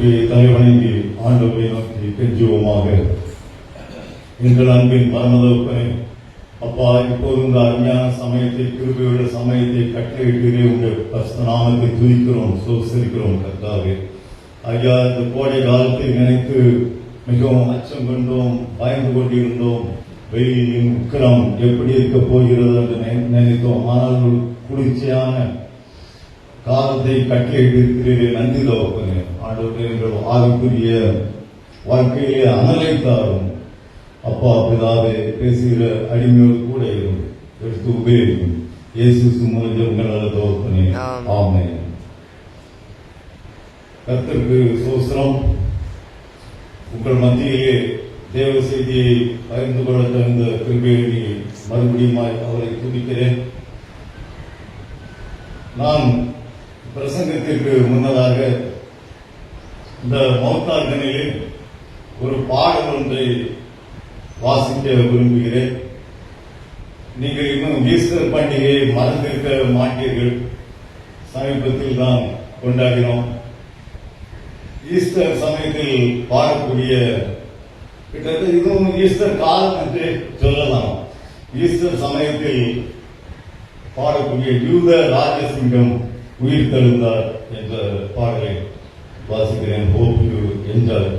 இப்படி தலைவணங்கி ஆண்டவரை நோக்கி கெஞ்சுவோமாக. எங்கள் அன்பின் பரமதகப்பனே, அப்பா, இப்போது இந்த அஞ்ஞான சமயத்தை, கிருபையுள்ள சமயத்தை கட்டளையிட்டே உங்கள் பரிசுத்த நாமத்தை துதிக்கிறோம், சோசரிக்கிறோம். கர்த்தாவே, ஐயா, இந்த கோடை காலத்தை நினைத்து மிகவும் அச்சம் கொண்டோம், பயந்து கொண்டிருந்தோம். வெயிலின் உக்கிரம் எப்படி இருக்க போகிறது என்று நினைத்தோம். ஆனால் குளிர்ச்சியான காலத்தை கட்டளையிட்டிருக்கிறீரே, நன்றி தகப்பனே. ஆண்டவரே, எங்கள் ஆவிக்குரிய வாழ்க்கையிலே அனலைத்தாரும் அப்பா பிதாவே, பேசுகிற அடிமையோடு கூட எடுத்து உபயோகிக்கும். இயேசு மூலம் உங்களது தகப்பனே, ஆமென். கர்த்தருக்கு ஸ்தோத்திரம். உங்கள் மத்தியிலே தேவ செய்தியை பகிர்ந்து கொள்ள தகுந்த கிருபையை மறுபடியும் அவரை துதிக்கிறேன். நான் பிரசங்கத்திற்கு முன்னதாக இந்த மௌத்தார்கனிலே ஒரு பாடல் ஒன்றை வாசிக்க விரும்புகிறேன். நீங்கள் இன்னும் ஈஸ்டர் பண்டிகையை மறந்திருக்க மாட்டீர்கள். சமீபத்தில் தான் கொண்டாடினோம். ஈஸ்டர் சமயத்தில் பாடக்கூடிய, கிட்டத்தட்ட இதுவும் ஈஸ்டர் காலம் என்று சொல்லலாம். ஈஸ்டர் சமயத்தில் பாடக்கூடிய யூத ராஜசிங்கம் உயிர் தெழுந்தார் என்ற பாடலை வாசிக்கிறேன். Hope you enjoy.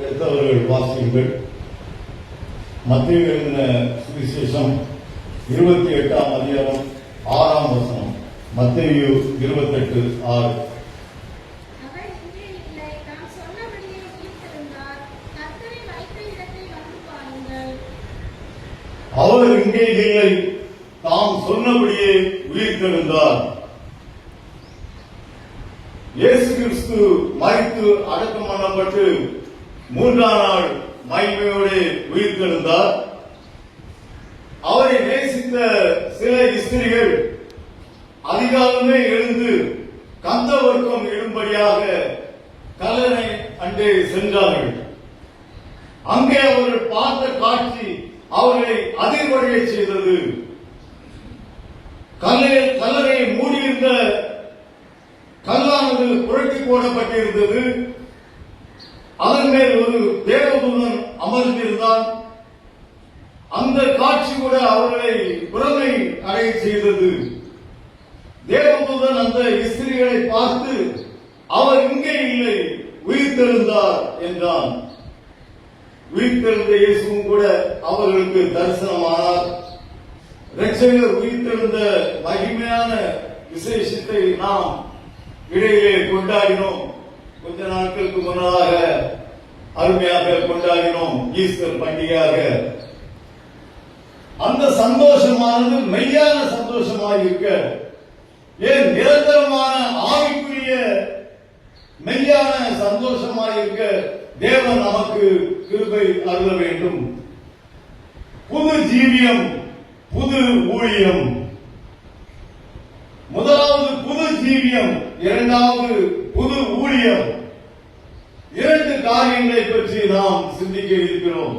எடுத்தவர்கள் வாசியுங்கள். மத்தேயு எழுதின சுவிசேஷம் 28ஆம் அதிகாரம் 6ஆம் வசனம். மத்தேயு 28:6. அவர் இங்கே இல்லை, தாம் சொன்னபடியே உயிர்த்தெழுந்தார். இயேசு கிறிஸ்து மரித்து அடக்கம் பண்ணப்பட்டு 3ஆம் நாள் மகிமையோடு உயிர்த்தெழுந்தார். அவரை நேசித்த சில ஸ்திரீகள் அதிகாலமே எழுந்து கந்தவர்க்கம் இடும்படியாக கல்லறை அண்டே சென்றார்கள். அங்கே அவர்கள் பார்த்த காட்சி அவர்களை அதிர்வடைய செய்தது. கல்லறையை மூடியிருந்த கல்லானது புரட்டி போடப்பட்டிருந்தது. அதன் மேல் ஒரு தேவதூதன் அமர்ந்திருந்தான். அந்த காட்சி கூட அவர்களை புறமை அடைய செய்தது. தேவதூதன் அந்த ஸ்திரீகளை பார்த்து, அவர் இங்கே இல்லை, உயிர்த்தெழுந்தார் என்றான். உயிர்த்தெழுந்த இயேசுவும் கூட அவர்களுக்கு தரிசனமானார். இரட்சகர் உயிர்த்தெழுந்த மகிமையான விசேஷத்தை நாம் இடையிலே கொண்டாடினோம். கொஞ்ச நாட்களுக்கு முன்னதாக அருமையாக கொண்டாடினோம் ஈஸ்டர் பண்டிகையாக. அந்த சந்தோஷமானது மெய்யான சந்தோஷமாக இருக்க, ஏன் நிரந்தரமான ஆவிக்குரிய மெய்யான சந்தோஷமாக இருக்க தேவன் நமக்கு கிருபை அருள வேண்டும். புது ஜீவியம், புது ஊழியம். முதலாவது புது ஜீவியம், இரண்டாவது புது ஊழியம். இரண்டு காரியங்களை பற்றி நாம் சிந்திக்க இருக்கிறோம்.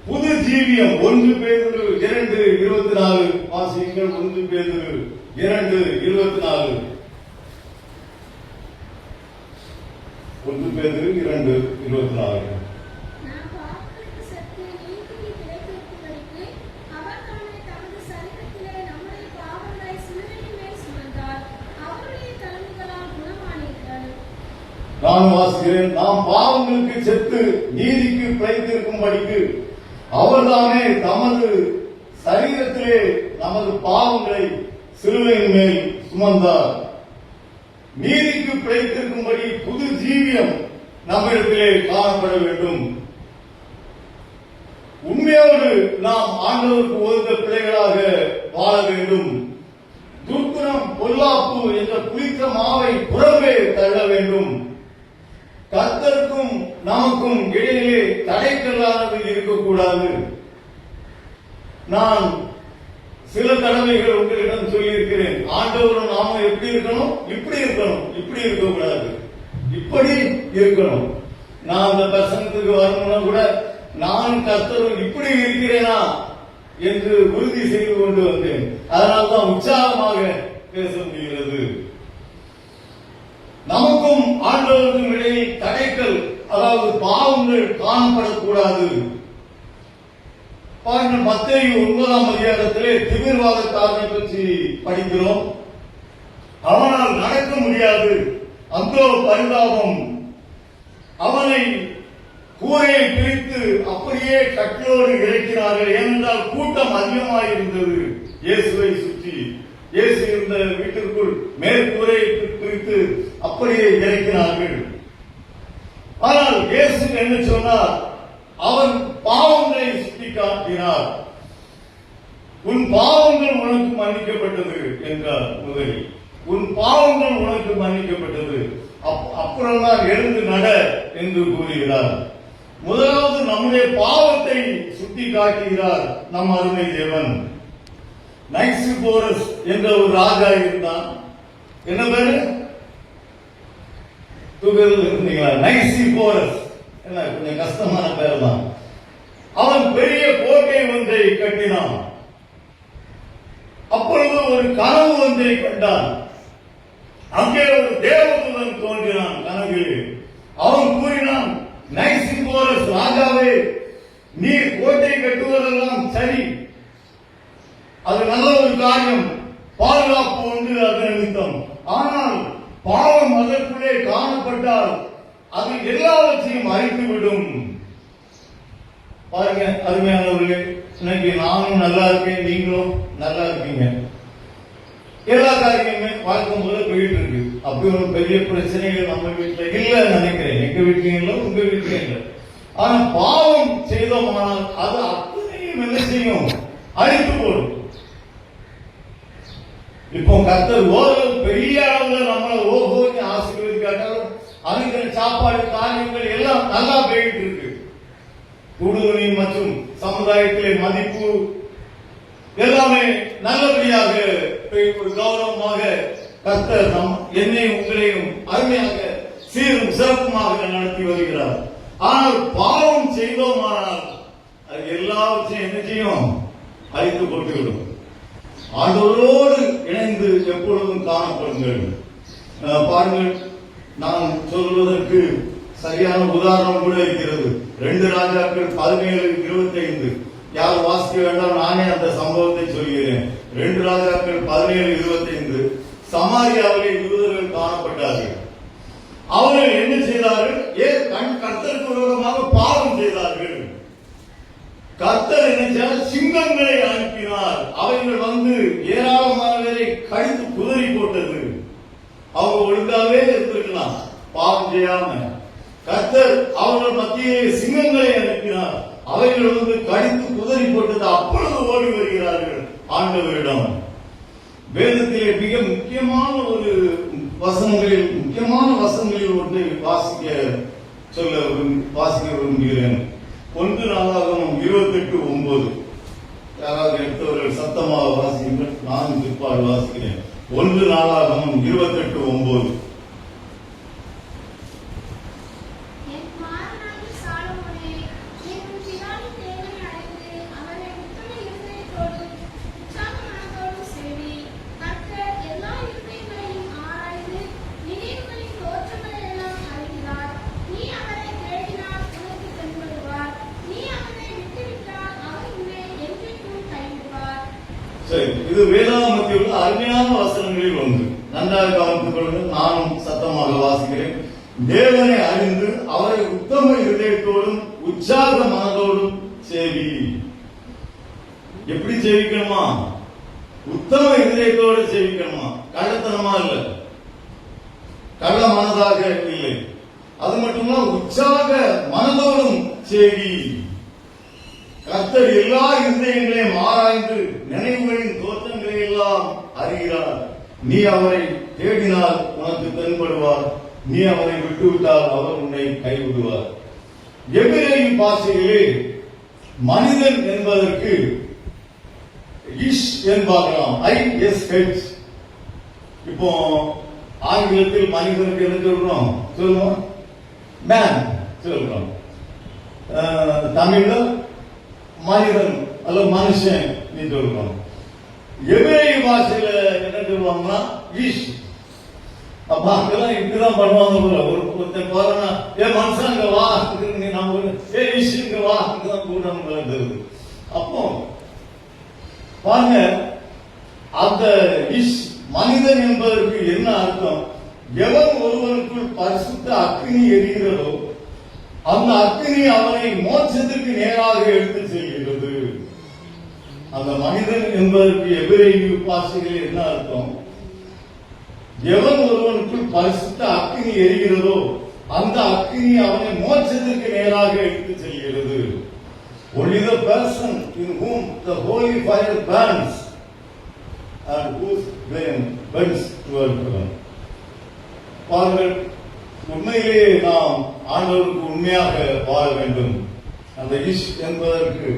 புது ஜீவியம் 1 பேதுரு 2:24 வாசியுங்கள். 1 பேதுரு 2:24. 1 பேதுரு 2:24. நான் வாசிக்கிறேன். நாம் பாவங்களுக்கு செத்து நீதிக்கு பிழைத்திருக்கும்படிக்கு அவர்தானே தமது சரீரத்திலே நமது பாவங்களை சிலுவையின் மேல் சுமந்தார். நீதிக்கு பிழைத்திருக்கும்படி புது ஜீவியம் நம்மிடத்திலே காணப்பட வேண்டும். உண்மையோடு நாம் ஆண்டவருக்கு உகந்த பிள்ளைகளாக வாழ வேண்டும். துர்க்குணம் பொல்லாப்பு என்ற புளித்த மாவை புறம்பே தள்ள வேண்டும். கர்த்தருக்கும் நமக்கும் இடையிலே தடைக்கல்லானது இருக்கக்கூடாது. நான் சில தடவைகள் உங்களிடம் சொல்லியிருக்கிறேன். ஆண்டவரும் நாம எப்படி இருக்கணும்? இப்படி இருக்கணும். இப்படி இருக்கக்கூடாது, இப்படி இருக்கணும். நான் அந்த பிரசங்கத்துக்கு வரணும்னா கூட நான் கர்த்தரும் இப்படி இருக்கிறேனா என்று உறுதி செய்து கொண்டு வந்தேன். அதனால்தான் உற்சாகமாக பேச முடிகிறது. நமக்கும் ஆண்டவருக்கும் இடையே தடைகள், அதாவது பாவங்கள் காணப்படக்கூடாது. பாருங்கள், மத்தேயு 9ஆம் அதிகாரத்திலே திமிர்வாதக்காரனை பற்றி படிக்கிறோம். அவனால் நடக்க முடியாது, அந்தோ பரிதாபம். அவனை கூரையை பிரித்து அப்படியே கட்டிலோடு இறக்கினார்கள். ஏனென்றால் கூட்டம் அதிகமாயிருந்தது இயேசுவை சுற்றி. இயேசு இருந்த வீட்டிற்குள் மேற்கூரையை பிரித்து அப்படியே இறக்கினார்கள். ஆனால் இயேசு என்ன சொன்னார்? அவன் பாவங்களை சுட்டி காட்டினார். உன் பாவங்கள் உனக்கு மன்னிக்கப்பட்டது என்றார். முதலில் உன் பாவங்கள் உனக்கு மன்னிக்கப்பட்டது, அப்புறம்தான் எழுந்து நட என்று கூறுகிறார். முதலாவது நம்முடைய பாவத்தை சுட்டி காட்டுகிறார் நம் அருமை தேவன். நைசிபோரஸ் என்ற ஒரு ராஜா இருந்தான். என்ன பேரு? இருந்தீங்களா? நைசிபோரஸ். என்ன கொஞ்சம் கஷ்டமான பேர் தான். அவன் பெரிய கோட்டை ஒன்றை கட்டினான். அப்பொழுது ஒரு கனவு ஒன்றை கண்டான். அங்கே ஒரு தேவதூதன் தோன்றினான் கனவில். அவன் கூறினான், நைசிபோரஸ் ராஜாவே, நீ கோட்டை கட்டுவதெல்லாம் சரி, அது நல்ல ஒரு காரியம், பாதுகாப்பு ஒன்று அது நிமித்தம். ஆனால் பாவம் அதற்குள்ளே காணப்பட்டால் அது எல்லாவற்றையும் அழித்துவிடும். பாருங்க அருமையானவர்களே, இன்னைக்கு நானும் நல்லா இருக்கேன், நீங்களும் நல்லா இருக்கீங்க. எல்லா காரியங்களுமே வாழ்க்கை முதல்ல போயிட்டு இருக்கு. அப்படி ஒரு பெரிய பிரச்சனைகள் நம்ம வீட்டுல இல்ல நினைக்கிறேன். எங்க வீட்லயும் இல்லை, உங்க வீட்லயும் இல்லை. ஆனா பாவம் செய்தோமானால் அது அத்தனையும் என்ன செய்யும்? அழித்து போடும். இப்போ கர்த்தர் ஓரளவு பெரிய அளவுல நம்மளை ஓஹோன்னு ஆசீர்வதிக்காட்டாலும் அதுக்கு சாப்பாடு காரியங்கள் எல்லாம் நல்லா போயிட்டு இருக்கு. குடும்பி மற்றும் சமுதாயத்திலே மதிப்பு எல்லாமே நல்லபடியாக ஒரு கௌரவமாக கர்த்தர் என்னையும் உங்களையும் அருமையாக சீரும் சிறப்புமாக நடத்தி வருகிறார். ஆனால் பாவம் செய்தோமானால் அது எல்லாவற்றையும் என்ன செய்யும்? அழித்து போட்டுவிடும். ஆண்டவரோடு இணைந்து எப்பொழுதும் காணப்படுங்கள். பாருங்கள், நான் சொல்வதற்கு சரியான உதாரணம் கூட இருக்கிறது. 2 ராஜாக்கள் 17:25. யார் வாசிக்க வேண்டாம், நானே அந்த சம்பவத்தை சொல்கிறேன். 2 ராஜாக்கள் 17:25. சமாரியாவிலே யூதர்கள் காணப்பட்டார்கள். அவர்கள் என்ன செய்தார்கள்? கர்த்தருக்கு விரோதமாக பாவம் செய்தார்கள். கர்த்தர் என்ன சிங்கங்களை அனுப்பினார். அவைகள் வந்து ஏராளமானவரை கடித்து குதறி போட்டது. அவங்க ஒழுங்காவே இருந்திருக்கலாம் பாவம் செய்யாம. கர்த்தர் அவர்கள் மத்தியே சிங்கங்களை அனுப்பினார். அவைகள் வந்து கடித்து குதறி போட்டது. அப்பொழுது ஓடி வருகிறார்கள் ஆண்டவரிடம். வேதத்திலே மிக முக்கியமான ஒரு முக்கியமான வசனங்களில் ஒன்றை வாசிக்க விரும்புகிறேன். 1 நாளாகமம் 28:9. யாராவது எடுத்தவர்கள் சத்தமாக வாசியுங்கள். நான் பிற்பாடு வாசிக்கிறேன். 1 நாளாகமம் 28:9. இது வேதாகமத்தில் உள்ள அருமையான வசனங்களில் ஒன்று. நன்றாக கவனித்துக் கொள்ளுங்கள். நானும் சத்தமாக வாசிக்கிறேன். தேவனை அறிந்து அவரை உத்தம இருதயத்தோடும் உற்சாக மனதோடும் சேவி. எப்படி சேவிக்கணுமா? உத்தம இருதயத்தோடு சேவிக்கணுமா? கள்ளத்தனமா இல்ல, கள்ள மனதாக இல்லை. அது மட்டுமல்ல, உற்சாக மனதோடும் சேவி. கர்த்தர் எல்லா இருதயங்களையும் ஆராய்ந்து நினைவுகளின் தோற்றங்களை எல்லாம் அறிகிறார். நீ அவரை தேடினால் உனக்கு தென்படுவார், நீ அவரை விட்டுவிட்டால் அவர் உன்னை கைவிடுவார். எபிரேய பாஷையிலே மனிதன் என்பதற்கு இஷ் என்பார்களாம், ISH. இப்போ ஆங்கிலத்தில் மனிதனுக்கு என்ன சொல்றோம்? சொல்லுவோம் மேன் சொல்றோம். தமிழ்ல மனிதன் அல்ல மனுஷன் நீ சொல்றோம். எபிரேய பாஷையில என்ன சொல்லுவாங்கன்னா இஷ். அப்ப அங்கெல்லாம் இப்படிதான் பண்ணுவாங்க. ஒருத்தன் போறா, ஏ மனுஷன் இங்க வா, நம்ம ஏ இஷ் இங்க வா, இங்கதான் கூட்டம். அப்போ பாருங்க, அந்த இஷ் மனிதன் என்பதற்கு என்ன அர்த்தம்? எவன் ஒருவனுக்குள் பரிசுத்த அக்கினி எரிகிறதோ அந்த அக்கினி அவனை மோட்சத்திற்கு நேராக எடுத்து செல்கிறது. அந்த மனிதன் என்பதற்கு எபிரேய பாஷையில் என்ன அர்த்தம்? எவன் ஒருவனுக்குள் பரிசுத்த அக்கினி எரிகிறதோ அந்த அக்கினி அவனை மோட்சத்திற்கு நேராக எடுத்து செல்கிறது. Only the person in whom the holy fire burns and whose flame burns toward heaven. பாருங்கள், உண்மையிலே நாம் ஆண்டவருக்கு உண்மையாக வாழ வேண்டும். அந்த இஷ் என்பதற்கு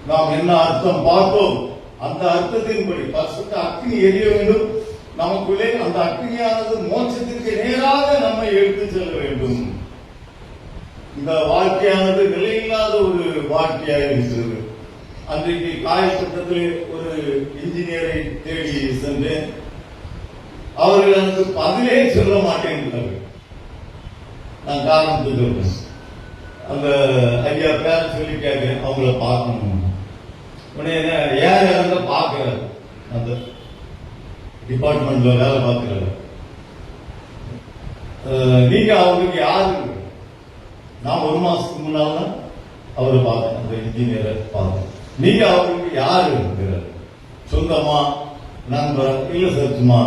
நாம் என்ன அர்த்தம் பார்த்தோம், அந்த அர்த்தத்தின்படி பரிசுத்த அக்கினி எரிய வேண்டும். நமக்குள்ளே அந்த அக்கினியானது மோட்சத்திற்கு நேராக நம்மை எடுத்து செல்ல வேண்டும். இந்த வாழ்க்கையானது நிலையில்லாத ஒரு வாழ்க்கையாக இருக்கிறது. அன்றைக்கு காயப்பட்டத்தில் ஒரு இன்ஜினியரை தேடி சென்றேன். அவர்கள் எனக்கு பதிலே சொல்ல மாட்டேங்கிறார்கள். நான் காரணத்தை சொல்றேன். அந்த ஐயா பேர சொல்லி கேட்கிறேன், அவங்கள பார்க்கணும். உடனே ஏன் இறந்த பார்க்கிறாரு, அந்த டிபார்ட்மெண்ட்ல வேலை பார்க்கிறாரு. நீங்க அவங்களுக்கு யாரு? நான் ஒரு மாசத்துக்கு முன்னால அவரை பார்த்தேன், அந்த இன்ஜினியரை பார்த்தேன். நீங்க அவருக்கு யாரு இருக்கிறார்? சொந்தமா நண்பர்? இல்ல சார், சும்மா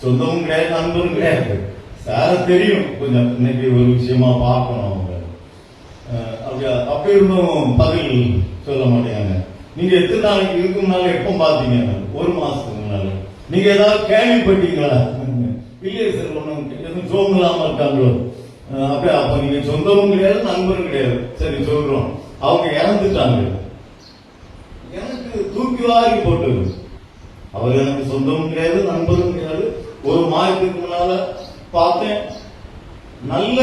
சொந்தமும் கிடையாது, நண்பரும் கிடையாது. சார தெரியும், கொஞ்சம் இன்னைக்கு ஒரு விஷயமா பார்க்கணும் அவங்க. அப்படி இருந்தும் பதில் சொல்ல மாட்டேங்க. நீங்க எத்தனை நாளைக்கு இதுக்கு முன்னால எப்ப பாத்தீங்க? ஒரு மாசத்துக்கு முன்னால. நீங்க ஏதாவது கேள்விப்பட்டீங்களா? இல்லையே சார், ஒன்னும் எதுவும் சோம்பலாம இருக்காங்களோ. அப்ப நீங்க சொந்தமும் கிடையாது, நண்பரும் கிடையாது. சரி சொல்றோம், அவங்க இறந்துட்டாங்க. எனக்கு தூக்கி வாரி போட்டது. அவர் எனக்கு சொந்தமும் கிடையாது, நண்பரும் கிடையாது. ஒரு மாதத்துக்கு முன்னால பார்த்தேன், நல்ல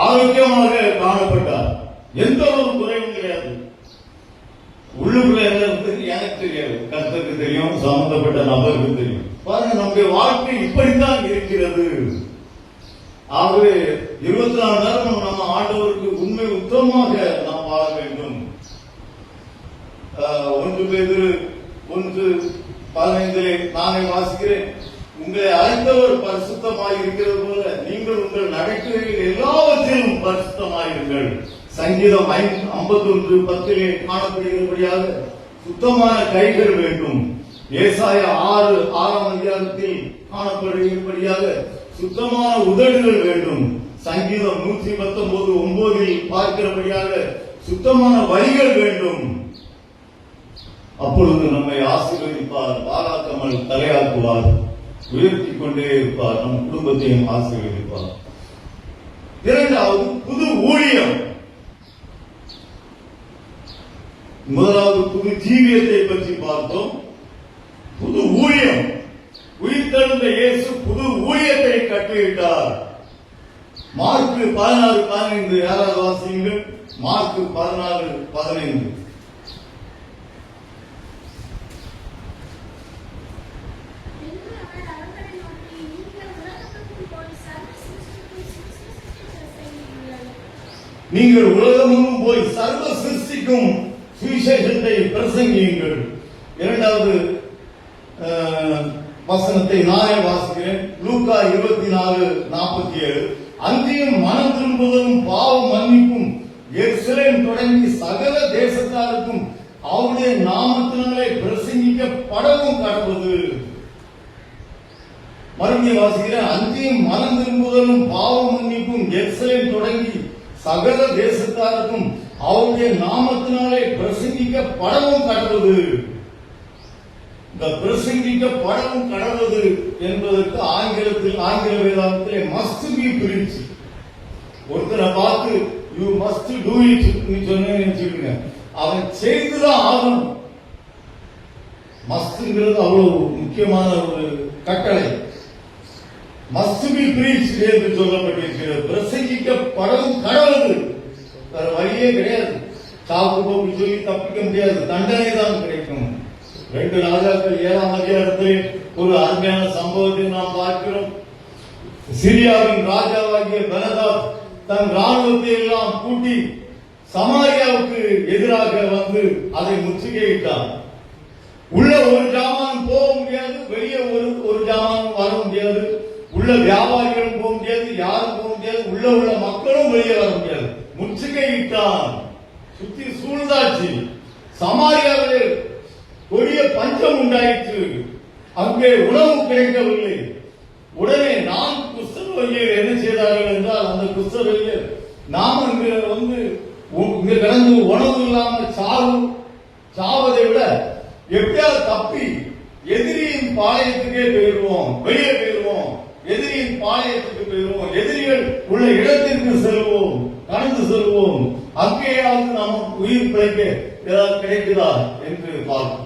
ஆரோக்கியமாக காணப்பட்டார். எந்த ஒரு குறைவும் கிடையாது. உள்ளுக்குள்ள எனக்கு தெரியாது, கர்த்தருக்கு தெரியும், சம்பந்தப்பட்ட நபருக்கு தெரியும். பாருங்க, நம்முடைய வாழ்க்கை இப்படித்தான் இருக்கிறது. ஆகவே 24 நேரம் நம்ம ஆண்டவருக்கு உண்மை உத்தமமாக நாம் வாழ வேண்டும். 1 பேதுரு 1:15 நானே வாசிக்கிறேன். உங்களை அழைத்தவர் பரிசுத்தமாய் இருக்கிறது போல நீங்கள் உங்கள் நடைமுறையில் எல்லாவற்றிலும் பரிசுத்தமாயிருங்கள். சங்கீதம் 51:10 காணப்படுகிறபடியாக சுத்தமான கைகள் வேண்டும். ஏசாயா 6:6 அதிகாரத்தில் காணப்படுகிறபடியாக சுத்தமான உதடுகள் வேண்டும். சங்கீதம் 119:9 பார்க்கிறபடியாக சுத்தமான வழிகள் வேண்டும். அப்பொழுது நம்மை ஆசீர்வதிப்பார், பாராட்டாமல் தலையாக்குவார், உயர்த்திக் கொண்டே இருப்பார், நம் குடும்பத்தையும் ஆசீர்வதிப்பார். இரண்டாவது, புது ஊழியம். முதலாவது புது ஜீவியத்தை பற்றி பார்த்தோம். புது ஊழியம். உயிர்த்தெழுந்த இயேசு புது ஊழியத்தை கட்டிவிட்டார். மார்க் 16:15 யாராவது வாசியுங்கள். மார்க் 16:15. நீங்கள் உலகமும் போய் சர்வ சிருஷ்டிக்கும் சுவிசேஷத்தை பிரசங்கியுங்கள். இரண்டாவது வசனத்தை நானே வாசிக்கிறேன். லூக்கா 24:47. அன்றியும் மனம் திரும்புவதும் பாவ மன்னிப்பும் எருசலேம் தொடங்கி சகல தேசத்தாருக்கும் அவருடைய நாமத்தினாலே பிரசங்கிக்கப்படவும் கடவுது. மறுபடியும் வாசிக்கிறேன். அன்றியும் மனம் திரும்புவதும் பாவ மன்னிப்பும் எருசலேம் தொடங்கி சகல தேசத்தாருக்கும் அவருடைய நாமத்தினாலே பிரசங்கிக்கப்படவும் கடவுது. இந்த பிரசங்கிக்கப்படவும் கடவுது என்பதற்கு ஆங்கில வேதாந்தத்திலே மஸ்ட் பி பிரிச்சு. ஒருத்தரை பார்த்து யூ மஸ்ட் டூ இட் சொன்னீங்க, அவன் செய்துதான் ஆகணும். மஸ்ட்ங்கிறது அவ்வளவு முக்கியமான ஒரு கட்டளை. மஸ்ட் பி பிரீச் என்று சொல்லப்பட்டிருக்கிறது. பிரசங்கிக்கப்படவும் கடவுது. வேற வழியே கிடையாது. சாக்கு போக்கு சொல்லி தப்பிக்க முடியாது. தண்டனை தான் கிடைக்கும். 2 ராஜாக்கள் 7ஆம் அதிகாரத்தில் ஒரு அருமையான சம்பவத்தை நாம் பார்க்கிறோம். சிரியாவின் ராஜாவாகிய பெனதாத் தன் ராணுவத்தை எல்லாம் கூட்டி சமாரியாவுக்கு எதிராக வந்து அதை முற்றுகையிட்டார். உள்ள ஒரு ஜாமான் போக முடியாது, வெளியே ஒரு ஜாமான் வர முடியாது. உள்ள வியாபாரிகளும் போக முடியாது, யாரும் போக முடியாது. உள்ள மக்களும் வெளியே வர முடியாது. முற்றுகையிட்டான். சுத்தி சூழ்ந்தாச்சு. சமாரியாவிலே கொடிய பஞ்சம் உண்டாயிற்று. அங்கே உணவு கிடைக்கவில்லை. உடனே 4 குஷ்டரோகிகள் என்ன செய்தார்கள் என்றால், அந்த குஷ்டரோகிகள் நாம் இங்க கிடந்து உணவு இல்லாமல் சாவதை விட எப்படியாவது தப்பி எதிரியின் பாளையத்துக்கே போயிடுவோம், வெளியே போயிடுவோம், எதிரியின் பாளையத்துக்கு போயிடுவோம், எதிரிகள் உள்ள இடத்திற்கு செல்வோம், கடந்து செல்வோம், அங்கேயாவது நமக்கு உயிர் பிழைக்க ஏதாவது கிடைக்குதா என்று பார்ப்போம்.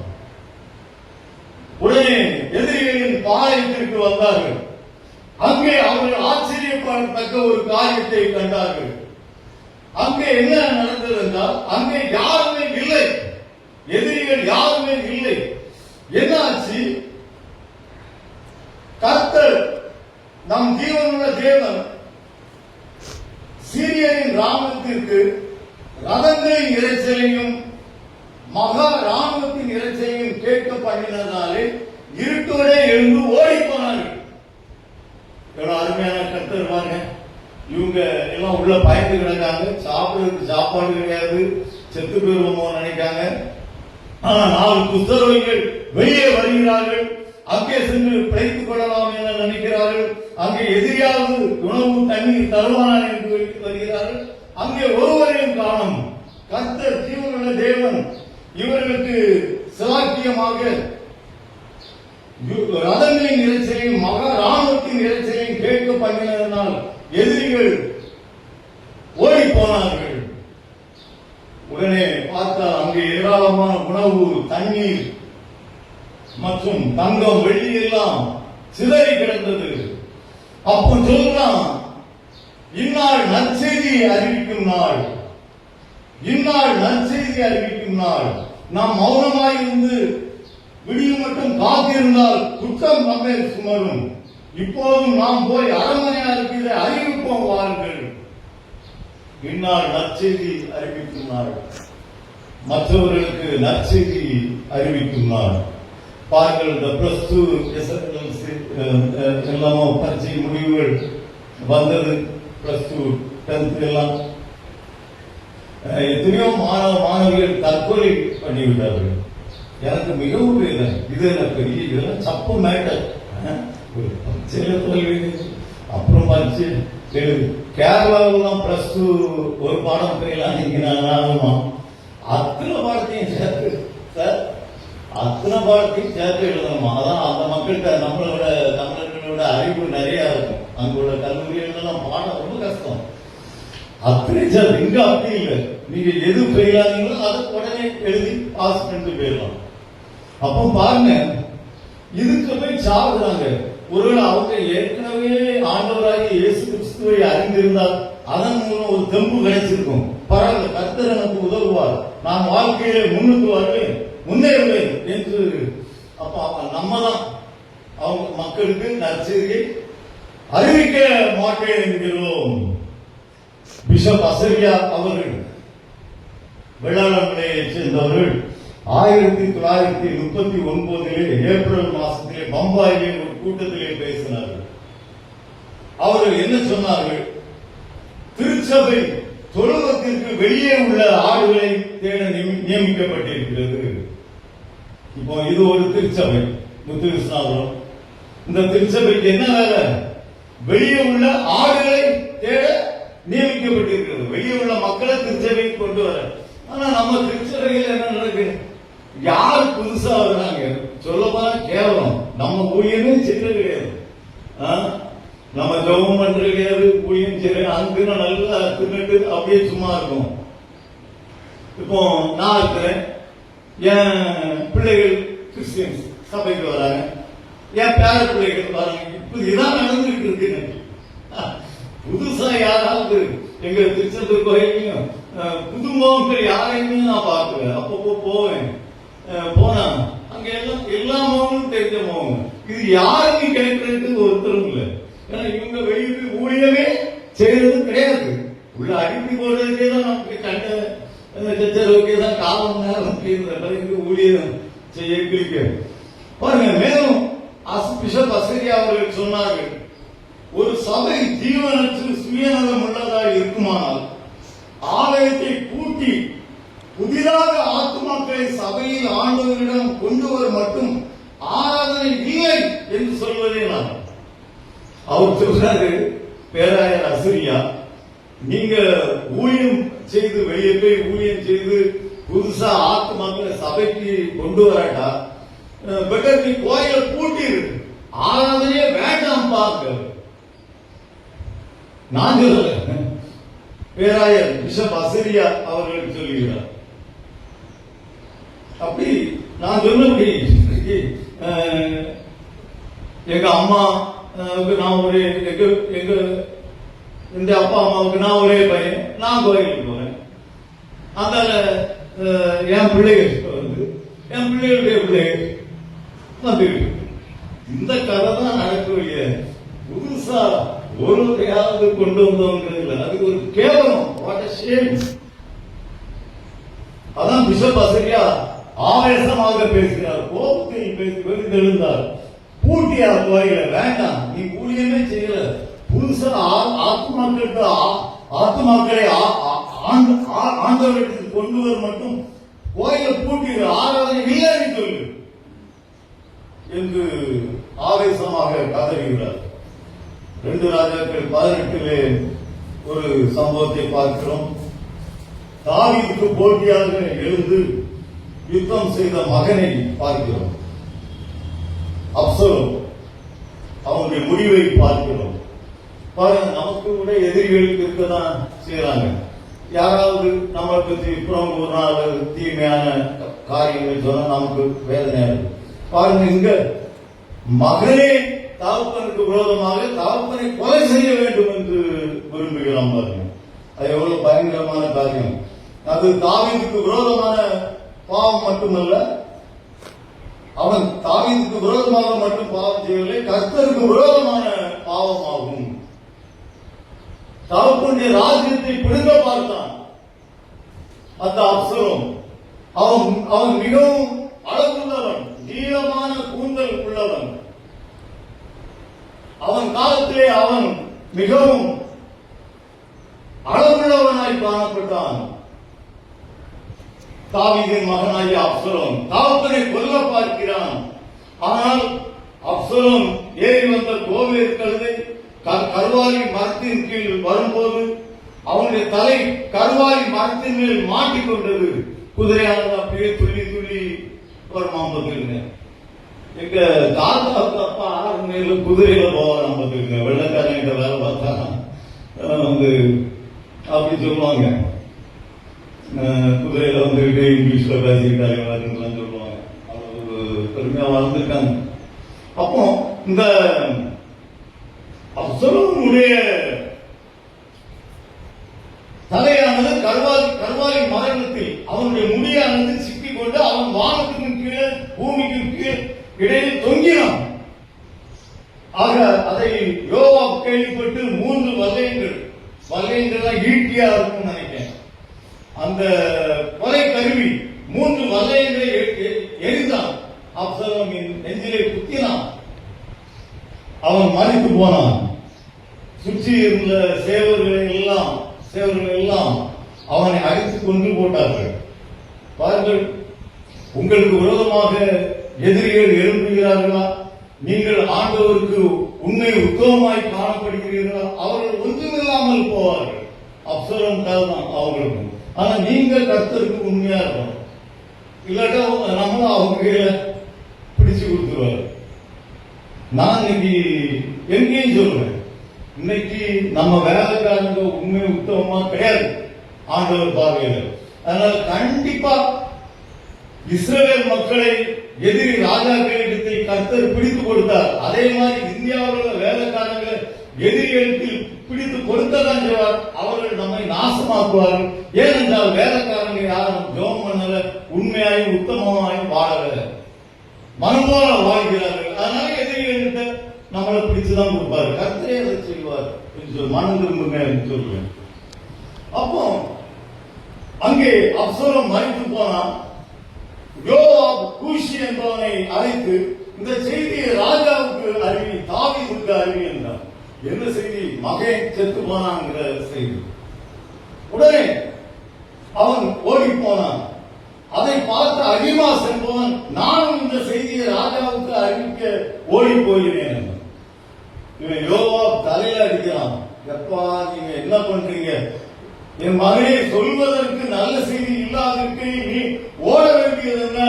உடனே எதிரிகளின் பாளையத்திற்கு வந்தார்கள். அங்கே அவர்கள் ஆச்சரியப்படத்தக்க ஒரு காரியத்தை கண்டார்கள். அங்கே என்ன நடந்தது என்றால், அங்கே யாருமே இல்லை, எதிரிகள் யாருமே இல்லை. என்னாச்சு? கர்த்தர் நம் ஜீவனுள்ள தேவன் சீரியரின் ராணுவத்திற்கு ரதங்களின் இறைச்சலையும் மகா ராணுவத்தின் இறைச்சலையும் கேட்க பண்ணினதாலே இருட்டோடே எழுந்து ஓடி போனார்கள். எவ்வளவு அருமையான கர்த்தர் பாருங்க. இவங்க எல்லாம் உள்ள பயந்து கிடக்காங்க. சாப்பிடுறதுக்கு சாப்பாடு கிடையாது, செத்து போயிருவோமோ நினைக்காங்க. ஆனா 4 குஷ்டரோகிகள் வெளியே வருகிறார்கள். அங்கே சென்று பிழைத்துக் கொள்ளலாம் என நினைக்கிறார்கள். அங்கே எதிரியாவது உணவு தண்ணீர் தருவானா என்று வருகிறார்கள். அங்கே ஒருவரையும் காணும். கர்த்தர் ஜீவனுள்ள தேவன் இவர்களுக்கு சிலாக்கியமாக ரதங்களின் இறைச்சலையும் மகா ராணுவத்தின் இறைச்சலையும் கேட்க பண்ணினதனால் எதிரிகள் ஓடி போனார்கள். உடனே பார்த்தால் அங்கே ஏராளமான உணவு, தண்ணீர் மற்றும் தங்கம், வெள்ளி எல்லாம் சிதறி கிடந்தது. அப்போ சொல்லலாம், இந்நாள் நற்செய்தியை அறிவிக்கும் நாள், இந்நாள் நற்செய்தியை அறிவிக்கும் நாள். நாம் மௌனமாயிருந்து விடியும் மட்டும் காத்திருந்தால் குற்றம் நம்மை சுமரும். இப்போதும் நாம் போய் அரண்மனையாருக்கு இதை அறிவிப்போம் வாருங்கள். இந்நாள் நற்செய்தி அறிவிக்கும் நாள், மற்றவர்களுக்கு நற்செய்தி அறிவிக்கும் நாள். பாருங்கள், இந்த +2 எல்லாமோ பரீட்சை முடிவுகள் வந்தது. +2 10th எல்லாம் எத்தனையோ மாணவிகள் தற்கொலை பண்ணிவிட்டார்கள். எனக்கு மிகவும் இது பெரிய இதெல்லாம் சப்பு மேட்டர். சில தோல்வி அப்புறம் பரிச்சு கேரளாவெல்லாம் +2 ஒரு பாடம் பெரியலாம். நீங்க அத்தனை பாடத்தையும் சேர்த்து சார், அத்தனை பாடத்தையும் சேர்த்து எழுதணுமா? அதான் அந்த மக்கள்கிட்ட தமிழர்களோட அறிவு நிறைய இருக்கும். அங்குள்ள கல்லூரிகள்லாம் பாடம் ரொம்ப கஷ்டம். அத்தனை சார் இங்க அப்படி இல்லை. நீங்க எது பெய்யாதீங்களோ அதை உடனே எழுதி பாஸ் பண்ணிட்டு போயிடலாம். அப்போ பாருங்க, இதுக்கு போய் சாவுறாங்க. ஒருவேளை அவங்க ஏற்கனவே ஆண்டவராகி இயேசு கிறிஸ்துவை அறிந்திருந்தால் அதன் மூலம் ஒரு தெம்பு கிடைச்சிருக்கும். பரவாயில்ல, கர்த்தர் எனக்கு உதவுவார், நான் வாழ்க்கையிலே முன்னுக்கு வருவேன், முன்னேறுவேன் என்று. அப்ப நம்ம தான் அவங்க மக்களுக்கு நற்செய்தியை அறிவிக்க மாட்டேன் என்கிறோம். பிஷப் அசரியா அவர்கள் வெள்ளாளமலையைச் சேர்ந்தவர்கள் 1939 ஏப்ரல் மாசத்திலே பம்பாயிலே ஒரு கூட்டத்திலே பேசினார்கள். அவர்கள் என்ன சொன்னார்கள்? திருச்சபை தொழுவத்திற்கு வெளியே உள்ள ஆடுகளை தேட நியமிக்கப்பட்டிருக்கிறது. இப்போ இது ஒரு திருச்சபை, முத்துகிருஷ்ணாபுரம். இந்த திருச்சபைக்கு என்ன வேலை? வெளியே உள்ள ஆடுகளை தேட நியமிக்கப்பட்டிருக்கிறது. வெளியே உள்ள மக்களை திருச்சபைக்கு கொண்டு வர. ஆனா நம்ம திருச்சபையில் என்ன நடக்குது? யார் புதுசா வர்றாங்க? சொல்லப்போனா கேவலம். நம்ம ஊழியமே செய்ய கிடையாது, நம்ம ஜெபம் பண்றது கிடையாது, ஊழியம் செய்ய அங்கு நல்லா தின்னுட்டு அப்படியே சும்மா இருக்கும். இப்போ நான் இருக்கிறேன், என் பிள்ளைகள் கிறிஸ்டியன்ஸ் சபைக்கு வராங்க, என் பேர பிள்ளைகள் வராங்க. இப்ப இதான் நடந்துட்டு இருக்கு. புதுசா யாராவது எங்க திருச்செந்தூர் கோயிலையும் புதுமுகங்கள் யாரையுமே நான் பார்க்குவேன். அப்பப்போ போவேன். போனா அங்க எல்லாம் எல்லா முகமும் தெரிஞ்ச முகம். இது யாருன்னு கேட்கறதுக்கு ஒருத்தரும் இல்லை. ஏன்னா இவங்க வெளியே ஊழியமே செய்யறதும் கிடையாது. உள்ள அடிப்படை போடுறதுக்கே தான் நமக்கு கண்ட சச்சரவுக்கே தான் காலம் நேரம் இங்கு ஊழியம் செய்ய கிளிக்க பாருங்க. மேலும் பிஷப் அசரியா அவர்கள் சொன்னார்கள், ஒரு சபை ஜீவனற்று சுயநலம் உள்ளதாக இருக்குமானால் ஆலயத்தை கூட்டி புதிதாக ஆத்துமாக்களை சபையில் ஆண்டவரிடம் கொண்டு வர மட்டும் ஆராதனை இல்லை என்று சொல்வதே நான். அவர் சொல்றாரு, பேராயர் அசரியா, நீங்க ஊழியம் செய்து வெளியே போய் ஊழியம் செய்து புதுசா ஆத்துமாக்களை சபைக்கு கொண்டு வராட்டா பெட்டர் நீ கோயிலை பூட்டிரு, ஆராதனையே வேண்டாம் பார்க்க. நான் சொல்லல, பேராயர் பிஷப் அசரியா அவர்கள் சொல்லுகிறார். அப்படி நான் சொன்னபடி எங்க அம்மா நான் ஒரே எங்க இந்த அப்பா அம்மாவுக்கு நான் ஒரே பையன், நான் கோயிலுக்கு போறேன். அதனால என் பிள்ளைகள் வந்து என் பிள்ளைகளுடைய பிள்ளைகள் வந்து இந்த கதை தான் நடக்கக்கூடிய. புதுசா ஒருவரையாவது கொண்டு வந்தவங்க அதுக்கு ஒரு கேவலம். அதான் பிஷப் அசரியா ஆவேசமாக பேசுகிறார், கோபத்தில் பேசி எழுந்தார். பூட்டியா கோயில வேண்டாம், நீ ஊழியமே செய்யல, புதுசா ஆத்துமாக்களை ஆண்டவர்களுக்கு கொண்டு வர மட்டும் கோயில பூட்டி ஆராதனை இல்லைன்னு சொல்லு என்று ஆவேசமாக கதறுகிறார். 2 ராஜாக்கள் 18 ஒரு சம்பவத்தை பார்க்கிறோம். தாவீதுக்கு போட்டியாக எழுந்து யுத்தம் செய்த மகனை பார்க்கிறோம். அப்சலோம், அவனுடைய முடிவை பார்க்கிறோம். பாருங்க, நமக்கு கூட எதிரிகளுக்கு இருக்கதான் செய்யறாங்க. யாராவது நம்மளை பற்றி புறம் ஒரு நாள் தீமையான காரியங்கள் சொன்னா நமக்கு வேதனை. பாருங்க, இங்க மகனே தகப்பனுக்கு விரோதமாக தகப்பனை கொலை செய்ய வேண்டும் என்று விரும்புகிறான். பாருங்க, அது எவ்வளவு பயங்கரமான காரியம். அது தாவீதுக்கு விரோதமான பாவம் மட்டுமல்ல, அவன் தாவீதுக்கு விரோதமாக மட்டும் பாவம் செய்யவில்லை, கர்த்தருக்கு விரோதமான பாவமாகும். தகப்பனுடைய ராஜ்யத்தை பிடுங்க பார்த்தான் அந்த அப்சலோம். அவன் மிகவும் அழகுள்ளவன், நீளமான கூந்தல் உள்ளவன். அவன் காலத்திலே அவன் மிகவும் அழகுள்ளவனாய் காணப்பட்டான். தாவீதின் மகனாகிய அப்சலோம் தகப்பனை கொல்ல பார்க்கிறான். ஆனால் அப்சலோம் ஏறி வந்த கோவேர் கழுதை கருவாலி மரத்தின் கீழ் வரும்போது அவனுடைய தலை கருவாலி மரத்தின் மேல் மாட்டிக்கொண்டது. குதிரையானது அப்படியே துள்ளி துள்ளி வருமாம்பதுங்க. எங்க தாத்தா அப்பா மேல குதிரையில போவாங்க. பார்த்துருங்க, வெள்ளக்காரங்கிட்ட வேலை பார்த்தா வந்து அப்படி சொல்லுவாங்க, குதிரையில வந்துகிட்டு இங்கிலீஷ்ல பேசிக்கிட்டாங்க சொல்லுவாங்க. அவ்வளவு பெருமையா வளர்ந்துருக்காங்க. அப்போ இந்த அப்சலோமுடைய தலையானது கருவாலி மரணத்தில் அவனுடைய முடியானது சிக்கிக்கொண்டு அவன் வானத்துக்கும் கீழே பூமிக்கும் கீழே இடையில் தொங்கினான். ஆக அதை யோவாப் கேள்விப்பட்டு 3 வல்லையங்கள் ஈட்டியா இருக்கும் நினைக்கிறேன், அந்த கொலை வல்லையங்களை எரிந்தான். அப்சலோமின் நெஞ்சிலே குத்தினான். அவன் மறித்து போனான். சுற்றி இருந்த சேவர்கள் எல்லாம் அவனை அடித்துக் கொண்டு போட்டார்கள். பாருங்கள், உங்களுக்கு விரோதமாக எதிரிகள் எழும்புகிறார்களா? நீங்கள் ஆண்டவருக்கு உண்மை உத்தமமாய் காணப்படுகிறீர்களா? அவர்கள் ஒன்றுமில்லாமல் போவார்கள். அப்சலோம் தான் அவங்களுக்கும். ஆனா நீங்கள் கர்த்தருக்கு உண்மையா இருக்கணும். இல்லாட்டா நம்மளும் அவங்க கையில பிடிச்சு கொடுத்துருவாரு. நான் இன்னைக்கு எங்கேயும் சொல்றேன், இன்னைக்கு நம்ம வேலைக்காரங்க உண்மை உத்தமமா கிடையாது ஆண்டவர் பார்வையில். அதனால கண்டிப்பா இஸ்ரவேல் மக்களை எதிரி ராஜாக்களிடத்தை கர்த்தர் பிடித்து கொடுத்தார். அதே மாதிரி இந்தியாவில் உள்ள வேலைக்காரங்களை எதிரிகளுக்கு பிடித்து கொடுத்ததான் செய்வார். அவர்கள் நம்மை நாசமாக்குவார்கள். ஏனென்றால் வேலைக்காரங்க யாரும் ஜெபம் பண்ணல, உண்மையாயும் உத்தமமாயும் வாழல, மனம்போல வாழ்கிறார்கள். அதனால எதிரிகள்கிட்ட நம்மளை பிடிச்சுதான் கொடுப்பாரு. கர்த்தரே அதை செய்வார் என்று சொல்லி மனம் திரும்புங்க என்று சொல்றேன். அப்போ அங்கே அப்சலோம் மறித்து போனான். யோவாப் கூஷி என்பவனை அழைத்து இந்த செய்தியை ராஜாவுக்கு அறிவி, தாவீதுக்கு அறிவி என்றார். என்ன செய்தி? மகன் செத்து போனாங்கிற செய்தி. உடனே அவன் ஓடி போனான். அதை பார்த்த அகிமாஸ் என்பவன், நானும் இந்த செய்தியை ராஜாவுக்கு அறிவிக்க ஓடி போகிறேன். இவன் யோவாப் தலையில அடிக்கிறான். எப்பா நீங்க என்ன பண்றீங்க? என் மகனை சொல்வதற்கு நல்ல செய்தி இல்லாதற்கு நீ ஓட வேண்டியது என்ன?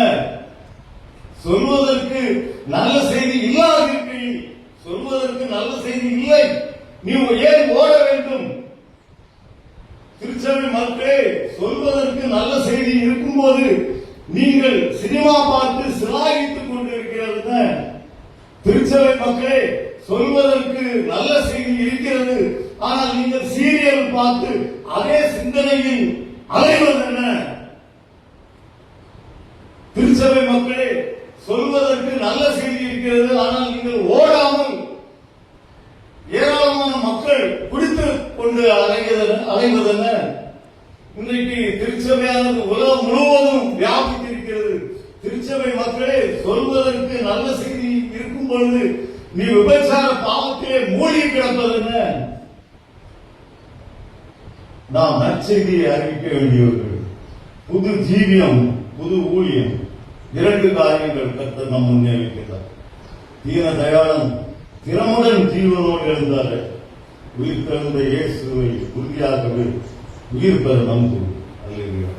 சொல்வதற்கு நல்ல செய்தி இல்லாதற்கு, சொல்வதற்கு நல்ல செய்தி இல்லை, நீ ஏன் ஓட வேண்டும்? திருச்சபை மக்களே, சொல்வதற்கு நல்ல செய்தி இருக்கும்போது நீங்கள் சினிமா பார்த்து சிலாகித்துக் கொண்டிருக்கிறது. திருச்சபை மக்களே, சொல்வதற்கு நல்ல செய்தி இருக்கிறது, ஆனால் நீங்கள் சீரியல் பார்த்து அதே சிந்தனையில் அலைவது என்ன? திருச்சபை மக்களே, சொல்வதற்கு நல்ல செய்தி இருக்கிறது, ஆனால் நீங்கள் ஓடாமல் ஏராளமான மக்கள் குடித்து கொண்டு அலைவதென்ன? இன்றைக்கு திருச்சபையானது உலகம் முழுவதும் வியாபித்திருக்கிறது. திருச்சபை மக்களே, சொல்வதற்கு நல்ல செய்தி இருக்கும் பொழுது நீ விபச்சார பாவத்திலே மூழ்கி கிடப்பதென்ன? நாம் நற்செய்தியை அறிவிக்க வேண்டியவர்கள். புது ஜீவியம், புது ஊழியம், இரண்டு காரியங்கள் கர்த்தர் நம் முன்னே வைக்கிறார். தீன தயாளன் திறமுடன் ஜீவனோடு எழுந்தார். உயிர் பிறந்த இயேசுவை உறுதியாகவே உயிர் பெற நம்பும். அல்லேலூயா.